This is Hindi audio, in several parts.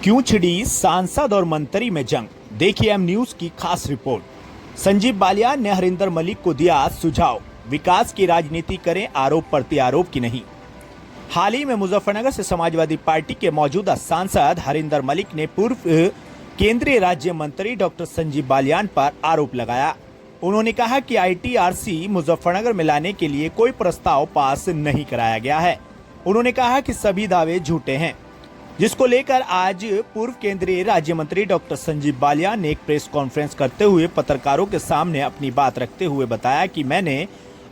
क्यों छिड़ी सांसद और मंत्री में जंग? देखिए एम न्यूज की खास रिपोर्ट। संजीव बालियान ने हरिंदर मलिक को दिया सुझाव, विकास की राजनीति करें, आरोप प्रत्यारोप की नहीं। हाल ही में मुजफ्फरनगर से समाजवादी पार्टी के मौजूदा सांसद हरिंदर मलिक ने पूर्व केंद्रीय राज्य मंत्री डॉक्टर संजीव बालियान पर आरोप लगाया। उन्होंने कहा कि आईटीआरसी मुजफ्फरनगर में लाने के लिए कोई प्रस्ताव पास नहीं कराया गया है। उन्होंने कहा कि सभी दावे झूठे हैं, जिसको लेकर आज पूर्व केंद्रीय राज्य मंत्री डॉक्टर संजीव बालियान ने एक प्रेस कॉन्फ्रेंस करते हुए पत्रकारों के सामने अपनी बात रखते हुए बताया कि मैंने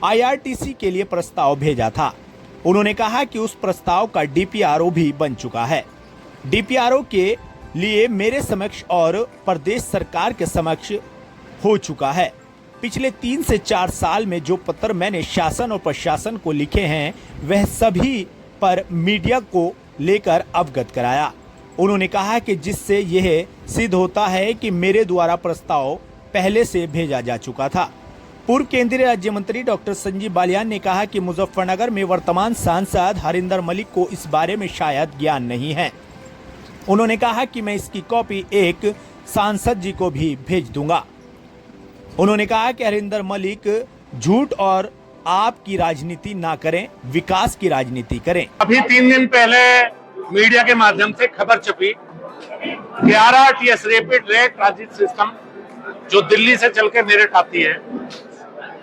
आईआरटीसी के लिए प्रस्ताव भेजा था। उन्होंने कहा कि उस प्रस्ताव का डीपीआरओ भी बन चुका है। डीपीआरओ के लिए मेरे समक्ष और प्रदेश सरकार के समक्ष हो चुका है। पिछले 3 से 4 साल में जो पत्र मैंने शासन और प्रशासन को लिखे हैं, वह सभी पर मीडिया को लेकर अवगत कराया। उन्होंने कहा कि जिससे यह सिद्ध होता है कि मेरे द्वारा प्रस्ताव पहले से भेजा जा चुका था। पूर्व केंद्रीय राज्य मंत्री डॉक्टर संजीव बालियान ने कहा कि मुजफ्फरनगर में वर्तमान सांसद हरिंदर मलिक को इस बारे में शायद ज्ञान नहीं है। उन्होंने कहा कि मैं इसकी कॉपी एक सांसद जी को भी भेज दूंगा। उन्होंने कहा कि हरिंदर मलिक झूठ और आपकी राजनीति ना करें, विकास की राजनीति करें। अभी 3 दिन पहले मीडिया के माध्यम से खबर छपी कि RRTS rapid rate transit system जो दिल्ली से चल के मेरठ आती है,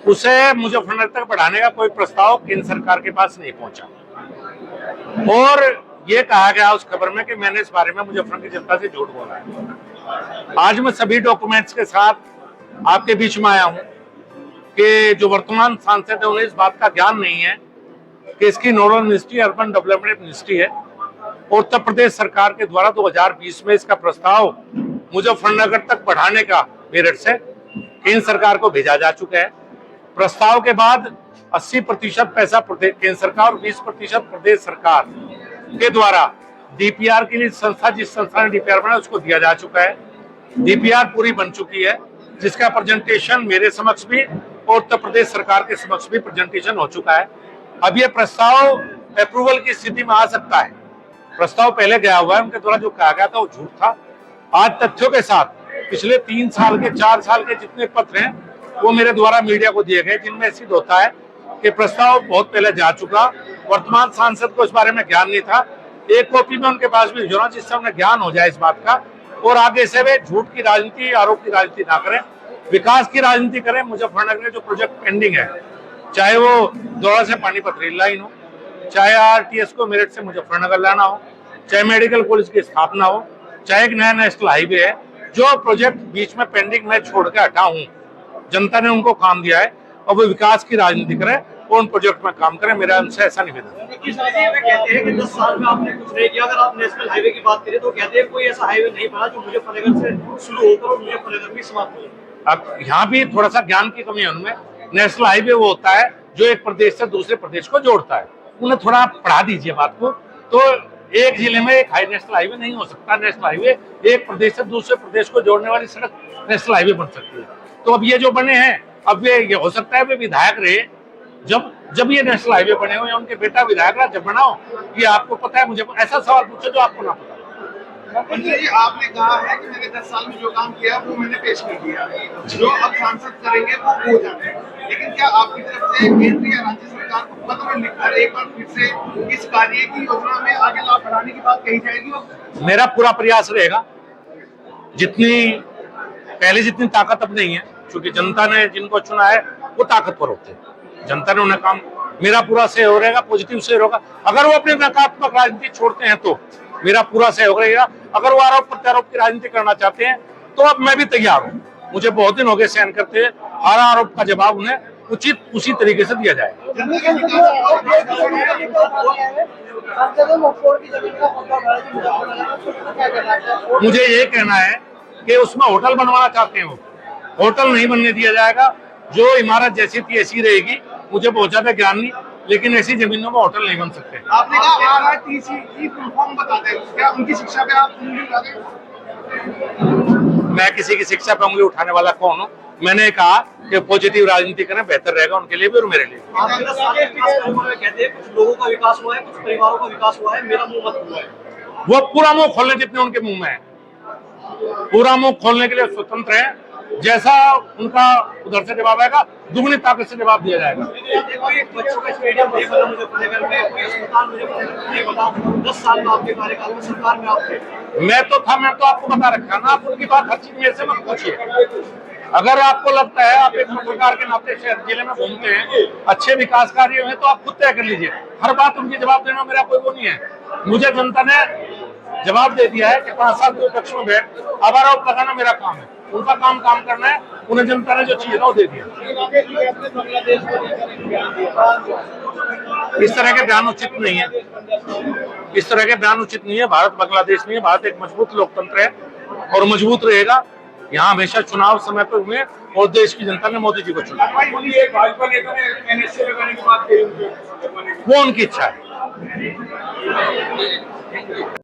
उसे मुजफ्फरनगर तक बढ़ाने का कोई प्रस्ताव केंद्र सरकार के पास नहीं पहुंचा। और ये कहा गया उस खबर में कि मैंने इस बारे में मुजफ्फरनगर की जनता से झूठ बोला है। आज मैं सभी डॉक्यूमेंट्स के साथ आपके बीच में आया हूं कि जो वर्तमान सांसद है उन्हें इस बात का ज्ञान नहीं है कि इसकी nodal ministry urban development ministry है और उत्तर प्रदेश सरकार के द्वारा 2020 में इसका प्रस्ताव मुजफ्फरनगर तक बढ़ाने का मेरठ से केंद्र सरकार को भेजा जा चुका है। प्रस्ताव के बाद 80% पैसा केंद्र सरकार और 20% प्रदेश सरकार के द्वारा डीपीआर के लिए संस्था, जिस संस्था ने डीपीआर बनाया उसको दिया जा चुका है। डीपीआर पूरी बन चुकी है, जिसका प्रेजेंटेशन मेरे समक्ष भी और उत्तर प्रदेश सरकार के समक्ष भी प्रेजेंटेशन हो चुका है। अब ये प्रस्ताव अप्रूवल की स्थिति में आ सकता है। प्रस्ताव पहले गया हुआ है, उनके द्वारा जो कहा गया था वो झूठ था। आज तथ्यों के साथ पिछले 3 साल के 4 साल के जितने पत्र हैं वो मेरे द्वारा मीडिया को दिए गए, जिनमें सिद्ध होता है कि प्रस्ताव बहुत पहले जा चुका। वर्तमान सांसद को इस बारे में ज्ञान नहीं था। एक कॉपी में उनके पास भी भेजना, जिससे उन्हें ज्ञान हो जाए इस बात का और आगे से वे झूठ की राजनीति, आरोप की राजनीति ना करें, विकास की राजनीति करें। मुजफ्फरनगर में जो प्रोजेक्ट पेंडिंग है, चाहे वो दौरा से पानीपत रेल लाइन हो, चाहे आरटीएस को मेरठ से मुजफ्फरनगर लाना हो, चाहे मेडिकल कॉलेज की स्थापना हो, चाहे एक नया नेशनल हाईवे है, जो प्रोजेक्ट बीच में पेंडिंग में छोड़ के हटा हूं, जनता ने उनको काम दिया है और वो विकास की राजनीति करें और उन प्रोजेक्ट में काम करें। मेरा उनसे ऐसा निवेदन है। कहते हैं कि 10 साल में आपने कुछ नहीं किया। अगर आप नेशनल हाईवे की बात करें तो कहते हैं कोई ऐसा हाईवे नहीं बना जो मुजफ्फरनगर से शुरू होकर और मुजफ्फरनगर में समाप्त हो। अब यहाँ भी थोड़ा सा ज्ञान की कमी है उनमें। नेशनल हाईवे वो होता है जो एक प्रदेश से दूसरे प्रदेश को जोड़ता है। उन्हें थोड़ा पढ़ा दीजिए बात को। तो एक जिले में एक नेशनल हाईवे नहीं हो सकता। नेशनल हाईवे एक प्रदेश से दूसरे प्रदेश को जोड़ने वाली सड़क नेशनल हाईवे बन सकती है। तो अब ये जो बने हैं, अब ये हो सकता है वे विधायक रहे जब ये नेशनल हाईवे बने हुए, उनके बेटा विधायक रहा जब बनाओ, ये आपको पता है। मुझे ऐसा सवाल पूछो जो आपको ना पता। आपने कहा है कि मैंने 10 साल में जो काम किया वो मैंने पेश कर दिया, जो अब सांसद करेंगे वो हो जाए। लेकिन क्या आपकी तरफ से केंद्रीय या राज्य सरकार को पत्र लिखकर एक बार फिर से इस कार्य की योजना में आगे लाभ बढ़ाने की बात कही जाएगी? मेरा पूरा प्रयास रहेगा। पहले जितनी ताकत अब नहीं है, क्योंकि जनता ने जिनको चुना है वो ताकतवर होते हैं। जनता ने उन्हें काम, मेरा पूरा सहयोग रहेगा, पॉजिटिव सहयोग होगा। अगर वो अपनी नकारात्मक राजनीति छोड़ते हैं तो मेरा पूरा सहयोग रहेगा। अगर वो आरोप प्रत्यारोप की राजनीति करना चाहते हैं तो अब मैं भी तैयार हूँ। मुझे बहुत दिन हो गए सहन करते हुए। हर आरोप का जवाब उन्हें उचित उसी तरीके से दिया जाएगा। मुझे ये कहना है कि उसमें होटल बनवाना चाहते हो, होटल नहीं बनने दिया जाएगा। जो इमारत जैसी थी ऐसी रहेगी। मुझे बहुत ज्यादा ज्ञान नहीं, लेकिन ऐसी जमीनों में होटल नहीं बन सकते। आपने कहा आरआरटीसी की फुल फॉर्म बता दें, क्या उनकी शिक्षा पे आप उंगली उठा दें? मैं किसी की शिक्षा पे उंगली उठाने वाला कौन हूँ? मैंने कहा कि पॉजिटिव राजनीति करें, बेहतर रहेगा उनके लिए भी और मेरे लिए। कहते हैं कुछ लोगों का विकास हुआ है, कुछ परिवारों का विकास हुआ है, मेरा मुंह मत हुआ है। वो पूरा मुंह खोलने जितने उनके मुंह में है, पूरा मुंह खोलने के लिए स्वतंत्र है। जैसा उनका उधर से जवाब आएगा, दुगनी ताकत से जवाब दिया जाएगा। कोई बच्चों का स्टेडियम नहीं बना मुजफ्फरनगर में, कोई अस्पताल मुजफ्फरनगर में नहीं बना। 10 साल में आपके कार्यकाल में सरकार में आप थे। मैं तो आपको बता रखा ना, आप उनकी बात हर चीज मेरे से मत पूछिए। अगर आपको लगता है, आप एक पत्रकार के नाते शहर जिले में घूमते हैं, अच्छे विकास कार्य हैं, तो आप खुद तय कर लीजिए। हर बात उनकी जवाब देना मेरा कोई वो नहीं है। मुझे जनता ने जवाब दे दिया है कि 5 साल के विपक्ष में बैठ अब आरोप लगाना मेरा काम है। उनका काम करना है। उन्हें जनता ने जो चाहिए था वो दे दिया। इस तरह के बयान उचित नहीं है, इस तरह के बयान उचित नहीं है। भारत बांग्लादेश नहीं है, भारत एक मजबूत लोकतंत्र है और मजबूत रहेगा। यहाँ हमेशा चुनाव समय पर हुए और देश की जनता ने मोदी जी को चुना। भाजपा नेता ने NSA लगाने की बात कही, वो उनकी इच्छा है।